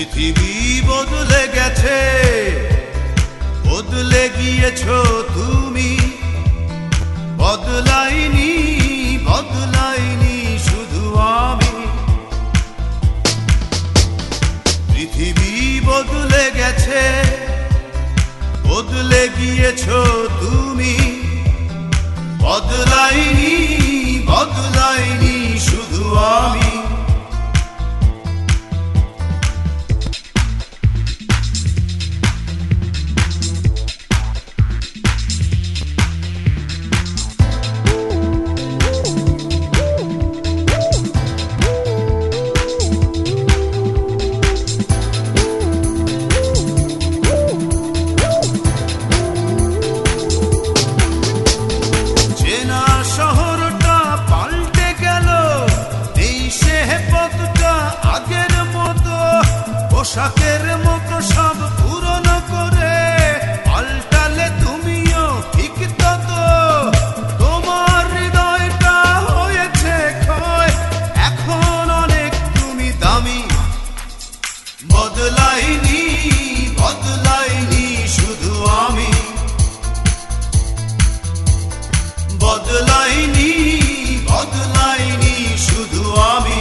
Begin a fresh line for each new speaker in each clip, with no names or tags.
পৃথিবী বদলে গেছে, বদলে গিয়েছো তুমি। বদলাইনি, বদলাইনি শুধু আমি। পৃথিবী বদলে গেছে, বদলে গিয়েছো তুমি। বদলাইনি, বদলাইনি শুধু আমি। পোশাকের মতো সব পুরনো করে পাল্টালে তুমিও ঠিক তত। তোমার হৃদয়টা হয়েছে ক্ষয়, এখন অনেক তুমি দামি। বদলাইনি, বদলাইনি শুধু আমি। বদলাইনি, বদলাইনি শুধু আমি।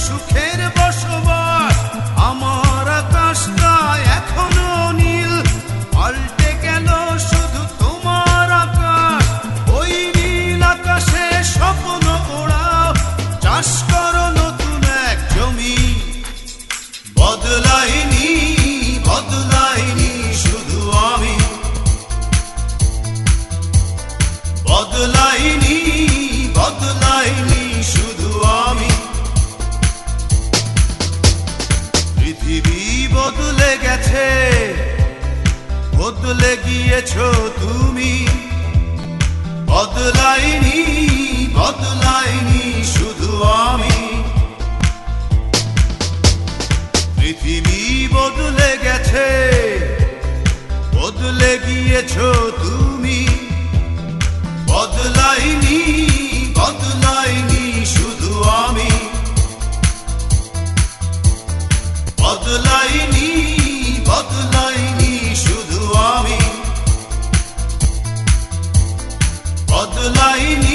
সুখের বসবাস আমার আকাশটা এখনো নীল। পাল্টে গেল শুধু তোমার আকাশ, ওই নীল আকাশে স্বপ্ন ওড়াও, চাষ করো নতুন এক জমি। বদলাইনি, বদলাইনি শুধু আমি। বদলাইনি, বদলাইনি শুধু আমি। পৃথিবী বদলে গেছে, বদলে গিয়েছো তুমি। বদলাইনি, বদলাইনি শুধু আমি। পৃথিবী বদলে গেছে, বদলে গিয়েছো তুমি। বদলাইনি, বদলাইনি শুধু আমি। বদলাইনি, বদলাইনি শুধু আমি। বদলাইনি।